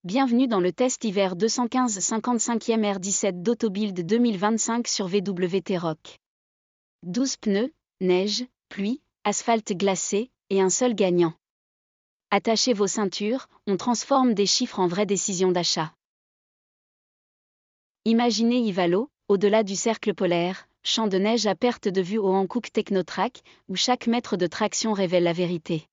Bienvenue dans le test hiver 215 55e R17 d'Autobild 2025 sur VWT Rock. 12 pneus, neige, pluie, asphalte glacé, et un seul gagnant. Attachez vos ceintures, on transforme des chiffres en vraies décisions d'achat. Imaginez Ivalo, au-delà du cercle polaire, champ de neige à perte de vue au Hankook Technotrack, où chaque mètre de traction révèle la vérité.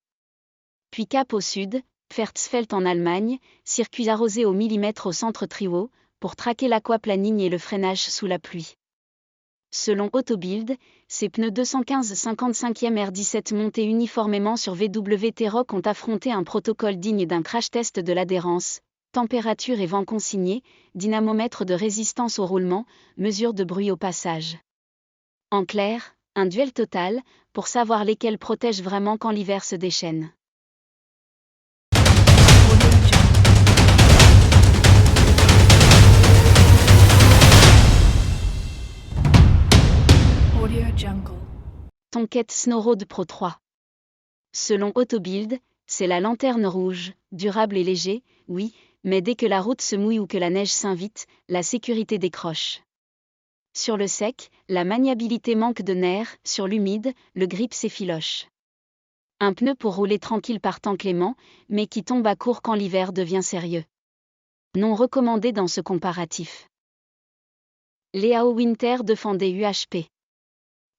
Puis cap au sud, Pferdsfeld en Allemagne, circuit arrosé au millimètre au centre Triwo, pour traquer l'aquaplaning et le freinage sous la pluie. Selon Autobild, ces pneus 215 55e R17 montés uniformément sur VWT Rock ont affronté un protocole digne d'un crash test de l'adhérence, température et vent consignés, dynamomètre de résistance au roulement, mesure de bruit au passage. En clair, un duel total, pour savoir lesquels protègent vraiment quand l'hiver se déchaîne. Tonket Snowroad Pro 3. Selon Autobild, c'est la lanterne rouge, durable et léger, oui, mais dès que la route se mouille ou que la neige s'invite, la sécurité décroche. Sur le sec, la maniabilité manque de nerfs, sur l'humide, le grip s'effiloche. Un pneu pour rouler tranquille par temps clément, mais qui tombe à court quand l'hiver devient sérieux. Non recommandé dans ce comparatif. Leao Winter Defender UHP.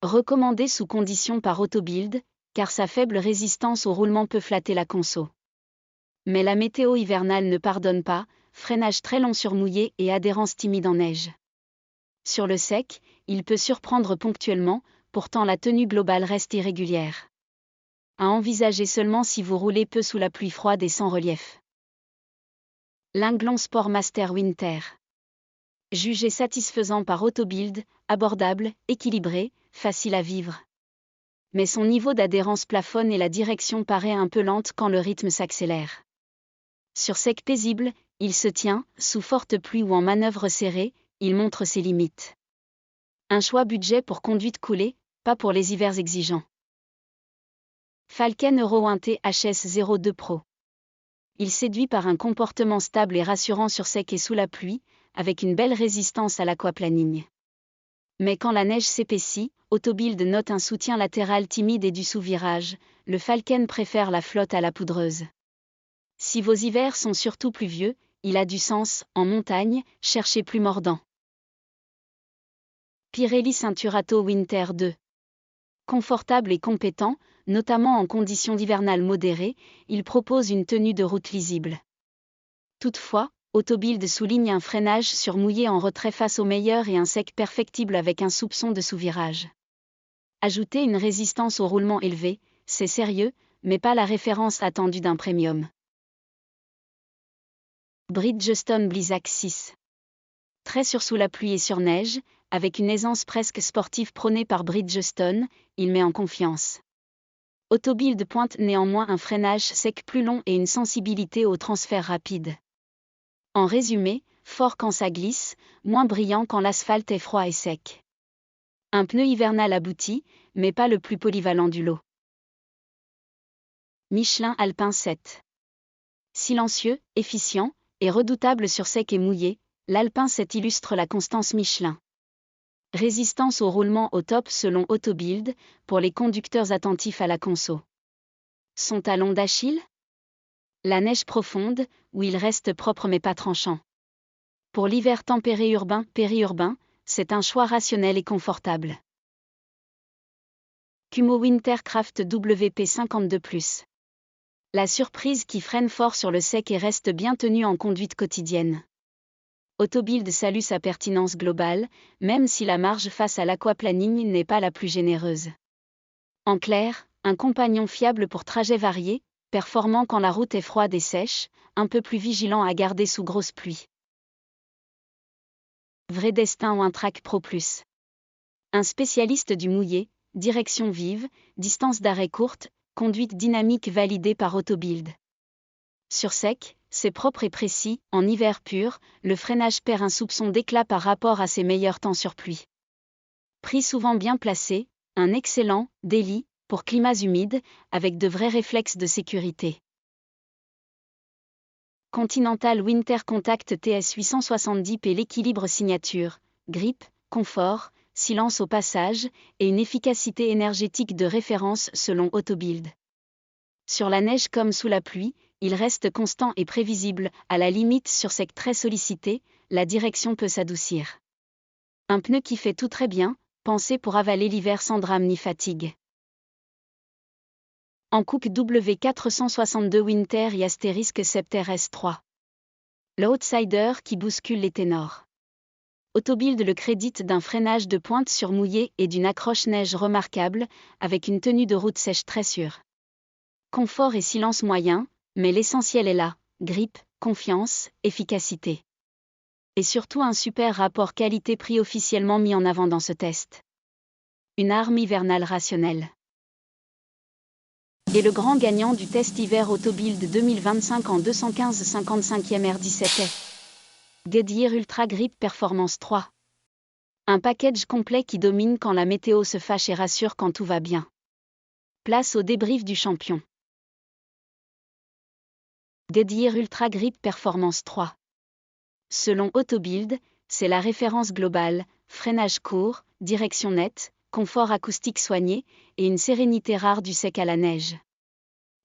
Recommandé sous condition par Autobild, car sa faible résistance au roulement peut flatter la conso. Mais la météo hivernale ne pardonne pas, freinage très long sur mouillé et adhérence timide en neige. Sur le sec, il peut surprendre ponctuellement, pourtant la tenue globale reste irrégulière. À envisager seulement si vous roulez peu sous la pluie froide et sans relief. Linglon Sportmaster Winter. Jugé satisfaisant par Autobild, abordable, équilibré, facile à vivre. Mais son niveau d'adhérence plafonne et la direction paraît un peu lente quand le rythme s'accélère. Sur sec paisible, il se tient, sous forte pluie ou en manœuvre serrée, il montre ses limites. Un choix budget pour conduite coolée, pas pour les hivers exigeants. Falken Euro 1 T HS02 Pro. Il séduit par un comportement stable et rassurant sur sec et sous la pluie, avec une belle résistance à l'aquaplaning. Mais quand la neige s'épaissit, Autobild note un soutien latéral timide et du sous-virage, le Falken préfère la flotte à la poudreuse. Si vos hivers sont surtout pluvieux, il a du sens, en montagne, cherchez plus mordant. Pirelli Ceinturato Winter 2. Confortable et compétent, notamment en conditions hivernales modérées, il propose une tenue de route lisible. Toutefois, Autobild souligne un freinage sur mouillé en retrait face au meilleur et un sec perfectible avec un soupçon de sous-virage. Ajouter une résistance au roulement élevé, c'est sérieux, mais pas la référence attendue d'un premium. Bridgestone Blizzak 6. Très sur sous la pluie et sur neige, avec une aisance presque sportive prônée par Bridgestone, il met en confiance. Autobild pointe néanmoins un freinage sec plus long et une sensibilité au transfert rapide. En résumé, fort quand ça glisse, moins brillant quand l'asphalte est froid et sec. Un pneu hivernal abouti, mais pas le plus polyvalent du lot. Michelin Alpin 7. Silencieux, efficient, et redoutable sur sec et mouillé, l'Alpin 7 illustre la constance Michelin. Résistance au roulement au top selon Autobild, pour les conducteurs attentifs à la conso. Son talon d'Achille ? La neige profonde, où il reste propre mais pas tranchant. Pour l'hiver tempéré urbain, périurbain, c'est un choix rationnel et confortable. Kumho Wintercraft WP52+. La surprise qui freine fort sur le sec et reste bien tenue en conduite quotidienne. Autobild salue sa pertinence globale, même si la marge face à l'aquaplaning n'est pas la plus généreuse. En clair, un compagnon fiable pour trajets variés, performant quand la route est froide et sèche, un peu plus vigilant à garder sous grosse pluie. Vrai Destin ou un Track Pro Plus. Un spécialiste du mouillé, direction vive, distance d'arrêt courte, conduite dynamique validée par Autobild. Sur sec, c'est propre et précis, en hiver pur, le freinage perd un soupçon d'éclat par rapport à ses meilleurs temps sur pluie. Prix souvent bien placé, un excellent daily pour climats humides, avec de vrais réflexes de sécurité. Continental Winter Contact TS870P. L'équilibre signature, grippe, confort, silence au passage, et une efficacité énergétique de référence selon Autobild. Sur la neige comme sous la pluie, il reste constant et prévisible, à la limite sur sec très sollicité, la direction peut s'adoucir. Un pneu qui fait tout très bien, pensé pour avaler l'hiver sans drame ni fatigue. Hankook W462 Winter et Asterisk Scepter S3. Le outsider qui bouscule les ténors. Autobild le crédite d'un freinage de pointe sur mouillé et d'une accroche neige remarquable, avec une tenue de route sèche très sûre. Confort et silence moyen, mais l'essentiel est là, grippe, confiance, efficacité. Et surtout un super rapport qualité-prix officiellement mis en avant dans ce test. Une arme hivernale rationnelle. Et le grand gagnant du test hiver Autobild 2025 en 215 55e R17 est Goodyear Ultra Grip Performance 3. Un package complet qui domine quand la météo se fâche et rassure quand tout va bien. Place au débrief du champion. Goodyear Ultra Grip Performance 3. Selon Autobild, c'est la référence globale, freinage court, direction nette, confort acoustique soigné, et une sérénité rare du sec à la neige.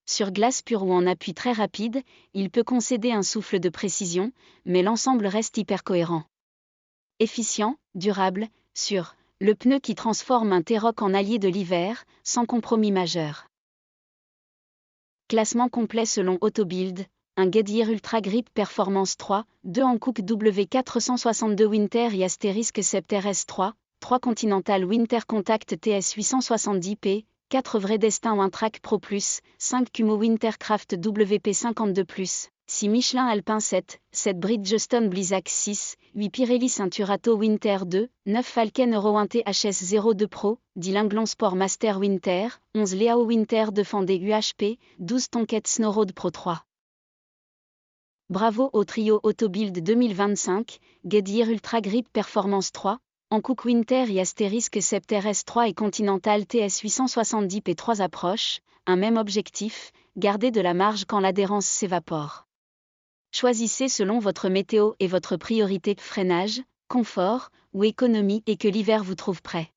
Sur glace pure ou en appui très rapide, il peut concéder un souffle de précision, mais l'ensemble reste hyper cohérent. Efficient, durable, sûr, le pneu qui transforme un T-Roc en allié de l'hiver, sans compromis majeur. Classement complet selon Autobild, un Goodyear Ultra Grip Performance 3, 2 Hankook W462 Winter et Asterisk Scepter S3, 3 Continental Winter Contact TS870P, 4 Vrai Destin Wintrack Pro+, 5 Kumo Wintercraft WP52+, 6 Michelin Alpin 7, 7 Bridgestone Blizzak 6, 8 Pirelli Ceinturato Winter 2, 9 Falken Euro 1 THS02 Pro, 10 Linglong Sport Master Winter, 11 Leao Winter 2 Fendé UHP, 12 Tonket Snowroad Pro 3. Bravo au trio Autobild 2025, Goodyear Ultra Grip Performance 3, Hankook Winter et Asterisk Scepter S3 et Continental TS870P. 3 approches, un même objectif, garder de la marge quand l'adhérence s'évapore. Choisissez selon votre météo et votre priorité, freinage, confort ou économie, et que l'hiver vous trouve prêt.